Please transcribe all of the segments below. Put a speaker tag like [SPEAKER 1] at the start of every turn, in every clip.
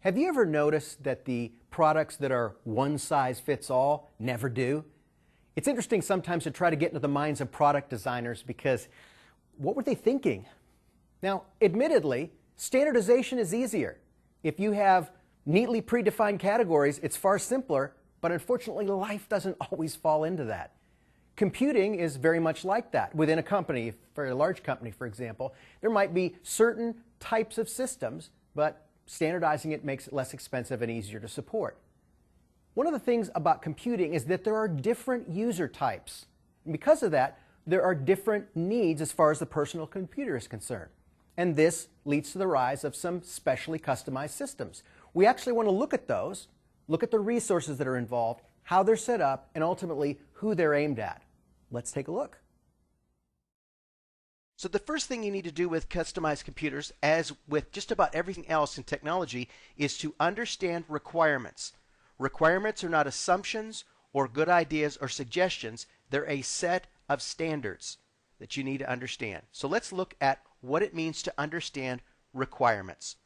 [SPEAKER 1] Have you ever noticed that the products that are one size fits all never do? It's interesting sometimes to try to get into the minds of product designers because what were they thinking? Now, admittedly, standardization is easier. If you have neatly predefined categories, it's far simpler, but unfortunately life doesn't always fall into that. Computing is very much like that. Within a company, for a large company, for example, there might be certain types of systems, but standardizing it makes it less expensive and easier to support. One of the things about computing is that there are different user types. And because of that, there are different needs as far as the personal computer is concerned. And this leads to the rise of some specially customized systems. We actually want to look at those, look at the resources that are involved, how they're set up, and ultimately who they're aimed at. Let's take a look.
[SPEAKER 2] So the first thing you need to do with customized computers, as with just about everything else in technology, is to understand requirements. Requirements are not assumptions or good ideas or suggestions. They're a set of standards that you need to understand. So let's look at what it means to understand requirements.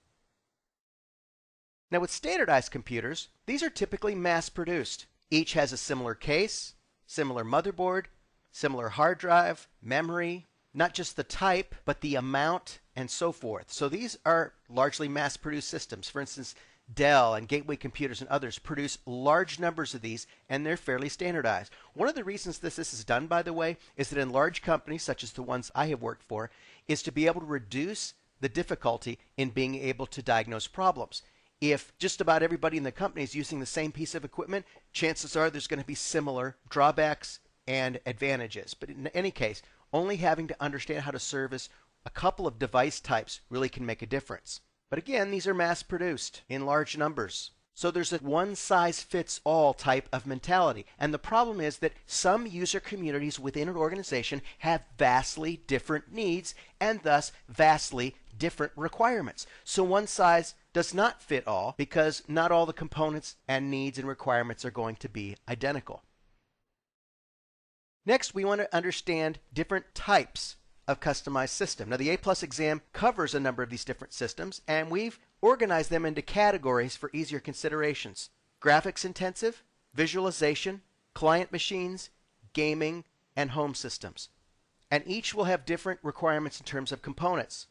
[SPEAKER 2] Now with standardized computers, these are typically mass-produced. Each has a similar case, similar motherboard, similar hard drive, memory, not just the type, but the amount, and so forth. So these are largely mass-produced systems. For instance, Dell and Gateway Computers and others produce large numbers of these, and they're fairly standardized. One of the reasons this is done, by the way, is that in large companies, such as the ones I have worked for, is to be able to reduce the difficulty in being able to diagnose problems. If just about everybody in the company is using the same piece of equipment, chances are there's going to be similar drawbacks and advantages. But in any case, only having to understand how to service a couple of device types really can make a difference. But again, these are mass-produced in large numbers. So there's a one-size-fits-all type of mentality. And the problem is that some user communities within an organization have vastly different needs and thus vastly different requirements. So one size does not fit all because not all the components and needs and requirements are going to be identical. Next, we want to understand different types of customized system. Now, the A+ exam covers a number of these different systems, and we've organized them into categories for easier considerations. Graphics intensive, visualization, client machines, gaming, and home systems. And each will have different requirements in terms of components.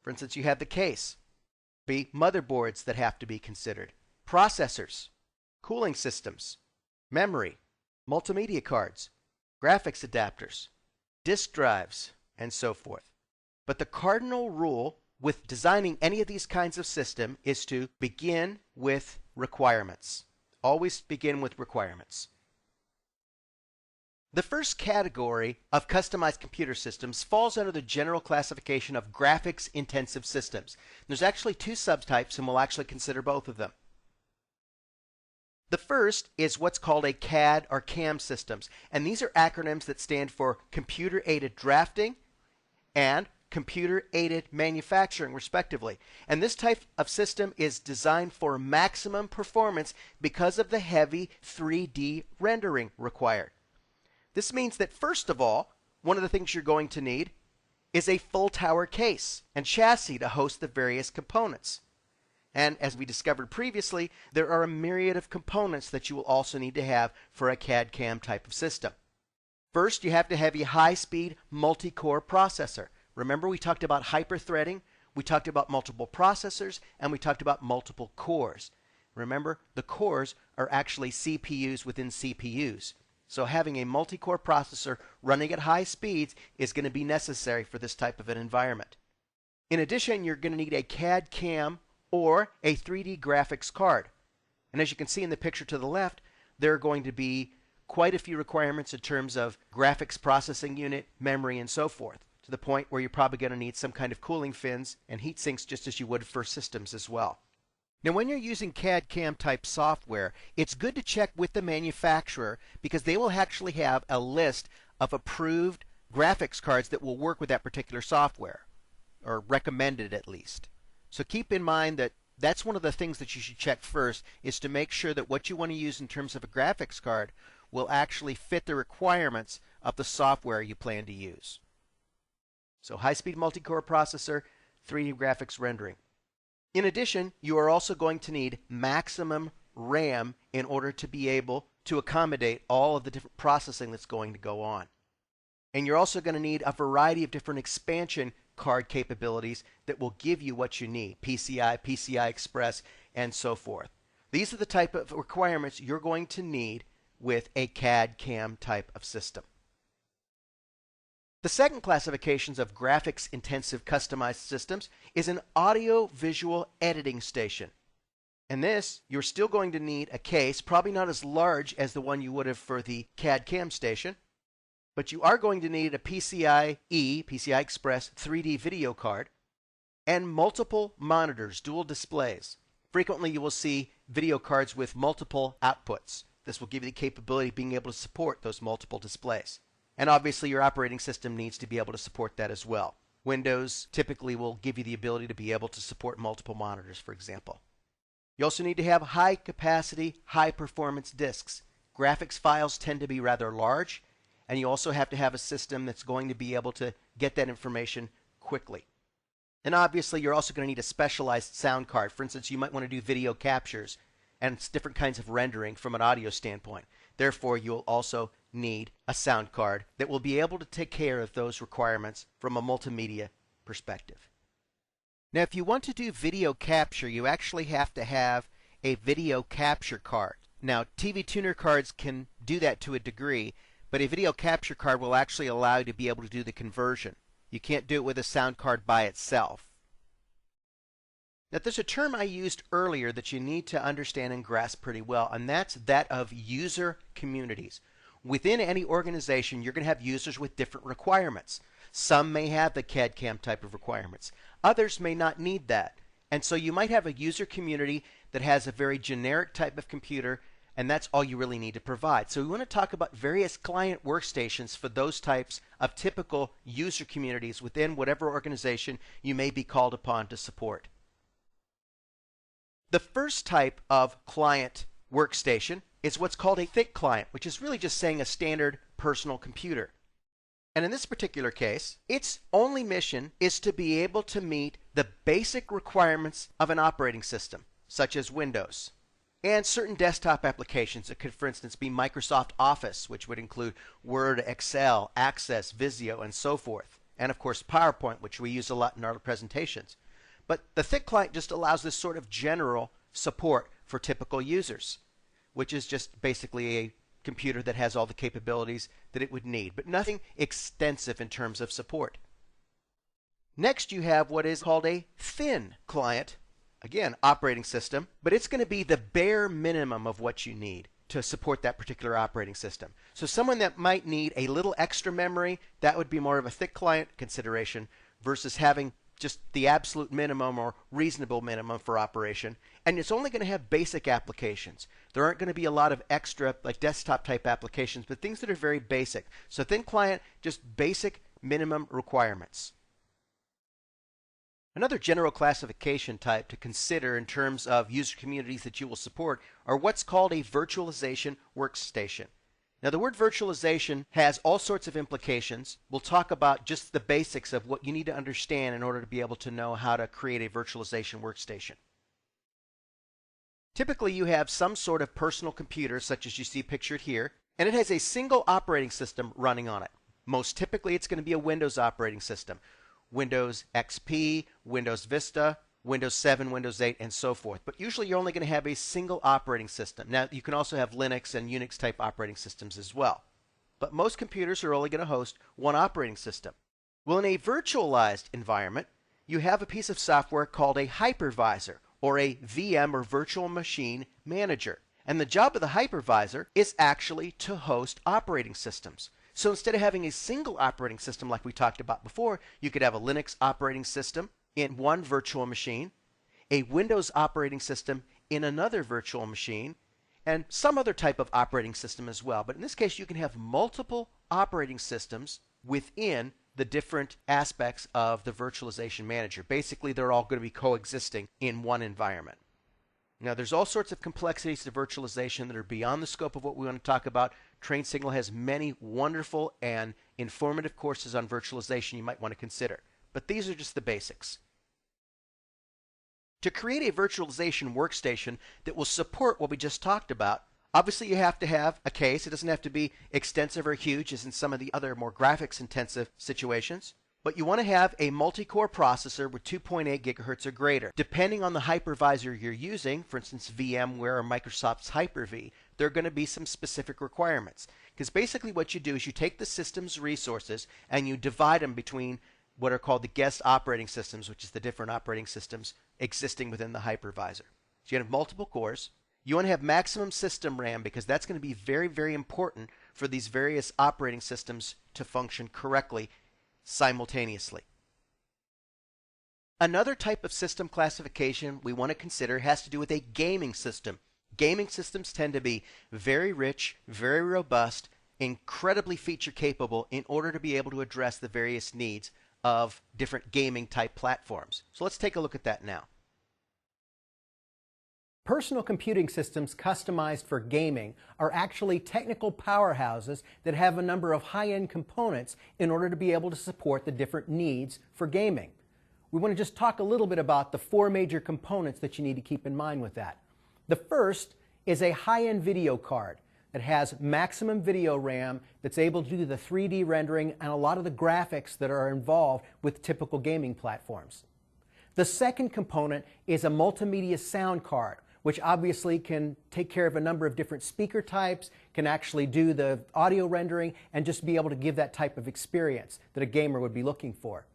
[SPEAKER 2] For instance, you have the case, the motherboards that have to be considered, processors, cooling systems, memory, multimedia cards, graphics adapters, disk drives, and so forth. But the cardinal rule with designing any of these kinds of system is to begin with requirements. Always begin with requirements. The first category of customized computer systems falls under the general classification of graphics-intensive systems. There's actually two subtypes, and we'll actually consider both of them. The first is what's called a CAD or CAM systems, and these are acronyms that stand for Computer-Aided Drafting and Computer-Aided Manufacturing, respectively. And this type of system is designed for maximum performance because of the heavy 3D rendering required. This means that, first of all, one of the things you're going to need is a full tower case and chassis to host the various components. And as we discovered previously, there are a myriad of components that you will also need to have for a CAD-CAM type of system. First, you have to have a high-speed multi-core processor. Remember, we talked about hyper-threading, we talked about multiple processors, and we talked about multiple cores. Remember, the cores are actually CPUs within CPUs. So having a multi-core processor running at high speeds is going to be necessary for this type of an environment. In addition, you're going to need a CAD-CAM or a 3D graphics card. And as you can see in the picture to the left, there are going to be quite a few requirements in terms of graphics processing unit, memory, and so forth, to the point where you're probably going to need some kind of cooling fins and heat sinks just as you would for systems as well. Now, when you're using CAD-CAM type software, it's good to check with the manufacturer because they will actually have a list of approved graphics cards that will work with that particular software, or recommended at least. So keep in mind that that's one of the things that you should check first, is to make sure that what you want to use in terms of a graphics card will actually fit the requirements of the software you plan to use. So high-speed multi-core processor, 3D graphics rendering. In addition, you are also going to need maximum RAM in order to be able to accommodate all of the different processing that's going to go on. And you're also going to need a variety of different expansion card capabilities that will give you what you need, PCI, PCI Express, and so forth. These are the type of requirements you're going to need with a CAD/CAM type of system. The second classification of graphics-intensive customized systems is an audio-visual editing station. In this, you're still going to need a case, probably not as large as the one you would have for the CAD/CAM station, but you are going to need a PCIe, PCI Express 3D video card, and multiple monitors, dual displays. Frequently, you will see video cards with multiple outputs. This will give you the capability of being able to support those multiple displays. And obviously, your operating system needs to be able to support that as well. Windows typically will give you the ability to be able to support multiple monitors, for example. You also need to have high capacity, high performance disks. Graphics files tend to be rather large, and you also have to have a system that's going to be able to get that information quickly. And obviously, you're also going to need a specialized sound card. For instance, you might want to do video captures and different kinds of rendering from an audio standpoint. Therefore, you'll also need a sound card that will be able to take care of those requirements from a multimedia perspective. Now, if you want to do video capture, you actually have to have a video capture card. Now, TV tuner cards can do that to a degree, but a video capture card will actually allow you to be able to do the conversion. You can't do it with a sound card by itself. Now, there's a term I used earlier that you need to understand and grasp pretty well, and that's that of user communities. Within any organization, you're going to have users with different requirements. Some may have the CAD/CAM type of requirements. Others may not need that. And so you might have a user community that has a very generic type of computer, and that's all you really need to provide. So we want to talk about various client workstations for those types of typical user communities within whatever organization you may be called upon to support. The first type of client workstation is what's called a thick client, which is really just saying a standard personal computer. And in this particular case, its only mission is to be able to meet the basic requirements of an operating system, such as Windows, and certain desktop applications. It could, for instance, be Microsoft Office, which would include Word, Excel, Access, Visio, and so forth. And of course, PowerPoint, which we use a lot in our presentations. But the thick client just allows this sort of general support for typical users, which is just basically a computer that has all the capabilities that it would need, but nothing extensive in terms of support. Next, you have what is called a thin client, again, operating system, but it's going to be the bare minimum of what you need to support that particular operating system. So someone that might need a little extra memory, that would be more of a thick client consideration versus having just the absolute minimum or reasonable minimum for operation. And it's only going to have basic applications. There aren't going to be a lot of extra like desktop type applications, but things that are very basic. So thin client, just basic minimum requirements. Another general classification type to consider in terms of user communities that you will support are what's called a virtualization workstation. Now, the word virtualization has all sorts of implications. We'll talk about just the basics of what you need to understand in order to be able to know how to create a virtualization workstation. Typically, you have some sort of personal computer, such as you see pictured here, and it has a single operating system running on it. Most typically, it's going to be a Windows operating system. Windows XP, Windows Vista, Windows 7, Windows 8, and so forth. But usually you're only going to have a single operating system. Now, you can also have Linux and Unix type operating systems as well. But most computers are only going to host one operating system. Well, in a virtualized environment, you have a piece of software called a hypervisor, or a VM, or virtual machine manager. And the job of the hypervisor is actually to host operating systems. So instead of having a single operating system like we talked about before, you could have a Linux operating system in one virtual machine, a Windows operating system in another virtual machine, and some other type of operating system as well. But in this case, you can have multiple operating systems within the different aspects of the virtualization manager. Basically, they're all going to be coexisting in one environment. Now, there's all sorts of complexities to virtualization that are beyond the scope of what we want to talk about. Train Signal has many wonderful and informative courses on virtualization you might want to consider. But these are just the basics. To create a virtualization workstation that will support what we just talked about, obviously you have to have a case. It doesn't have to be extensive or huge as in some of the other more graphics intensive situations. But you want to have a multi-core processor with 2.8 gigahertz or greater. Depending on the hypervisor you're using, for instance VMware or Microsoft's Hyper-V, there are going to be some specific requirements. Because basically what you do is you take the system's resources and you divide them between what are called the guest operating systems, which is the different operating systems existing within the hypervisor. So you have multiple cores. You want to have maximum system RAM because that's going to be very, very important for these various operating systems to function correctly simultaneously. Another type of system classification we want to consider has to do with a gaming system. Gaming systems tend to be very rich, very robust, incredibly feature capable in order to be able to address the various needs of different gaming type platforms. So let's take a look at that now.
[SPEAKER 1] Personal computing systems customized for gaming are actually technical powerhouses that have a number of high-end components in order to be able to support the different needs for gaming. We want to just talk a little bit about the four major components that you need to keep in mind with that. The first is a high-end video card that has maximum video RAM that's able to do the 3D rendering and a lot of the graphics that are involved with typical gaming platforms. The second component is a multimedia sound card, which obviously can take care of a number of different speaker types, can actually do the audio rendering, and just be able to give that type of experience that a gamer would be looking for.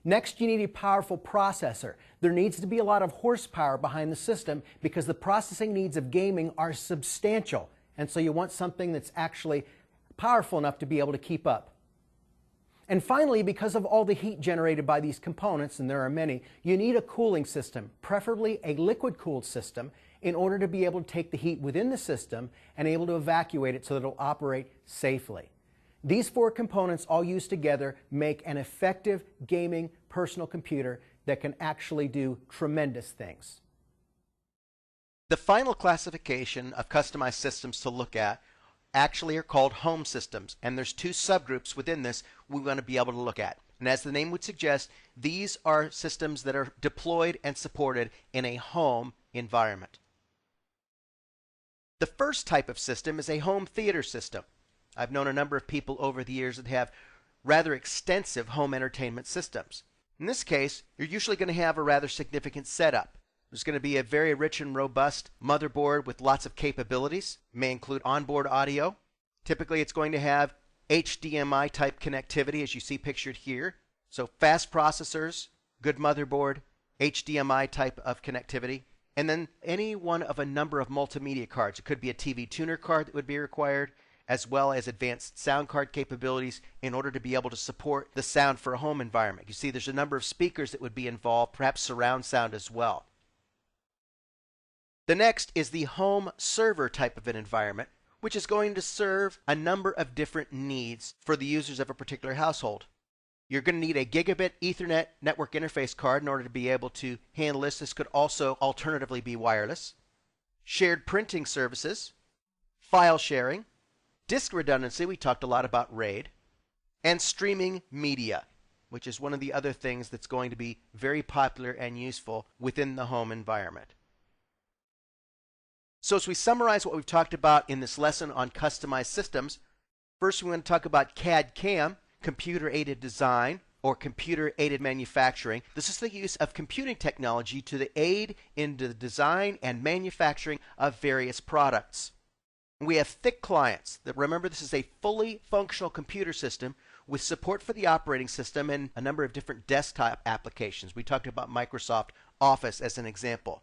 [SPEAKER 1] Next, you need a powerful processor. There needs to be a lot of horsepower behind the system because the processing needs of gaming are substantial, and so you want something that's actually powerful enough to be able to keep up. And finally, because of all the heat generated by these components, and there are many, you need a cooling system, preferably a liquid-cooled system, in order to be able to take the heat within the system and able to evacuate it so that it will operate safely. These four components all used together make an effective gaming personal computer that can actually do tremendous things.
[SPEAKER 2] The final classification of customized systems to look at actually are called home systems, and there's two subgroups within this we want to be able to look at. And as the name would suggest, these are systems that are deployed and supported in a home environment. The first type of system is a home theater system. I've known a number of people over the years that have rather extensive home entertainment systems. In this case, you're usually going to have a rather significant setup. There's going to be a very rich and robust motherboard with lots of capabilities. It may include onboard audio. Typically, it's going to have HDMI type connectivity, as you see pictured here. So fast processors, good motherboard, HDMI type of connectivity. And then any one of a number of multimedia cards. It could be a TV tuner card that would be required, as well as advanced sound card capabilities in order to be able to support the sound for a home environment. You see there's a number of speakers that would be involved, perhaps surround sound as well. The next is the home server type of an environment, which is going to serve a number of different needs for the users of a particular household. You're going to need a gigabit Ethernet network interface card in order to be able to handle this. This could also alternatively be wireless. Shared printing services, file sharing, disk redundancy, we talked a lot about RAID, and streaming media, which is one of the other things that's going to be very popular and useful within the home environment. So as we summarize what we've talked about in this lesson on customized systems, first we want to talk about CAD/CAM, computer-aided design, or computer-aided manufacturing. This is the use of computing technology to aid in the design and manufacturing of various products. We have thick clients. Remember, this is a fully functional computer system with support for the operating system and a number of different desktop applications. We talked about Microsoft Office as an example.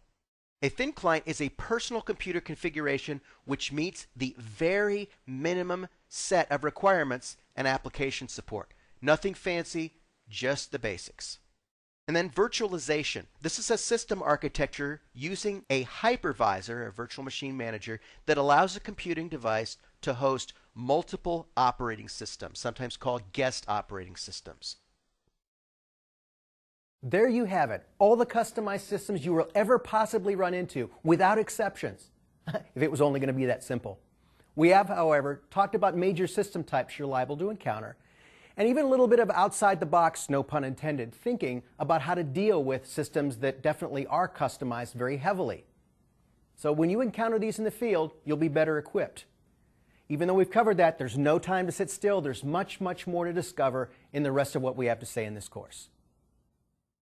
[SPEAKER 2] A thin client is a personal computer configuration which meets the very minimum set of requirements and application support. Nothing fancy, just the basics. And then virtualization. This is a system architecture using a hypervisor, a virtual machine manager, that allows a computing device to host multiple operating systems, sometimes called guest operating systems.
[SPEAKER 1] There you have it, all the customized systems you will ever possibly run into, without exceptions, if it was only going to be that simple. We have, however, talked about major system types you're liable to encounter, and even a little bit of outside the box, no pun intended, thinking about how to deal with systems that definitely are customized very heavily. So when you encounter these in the field, you'll be better equipped. Even though we've covered that, there's no time to sit still. There's much, much more to discover in the rest of what we have to say in this course.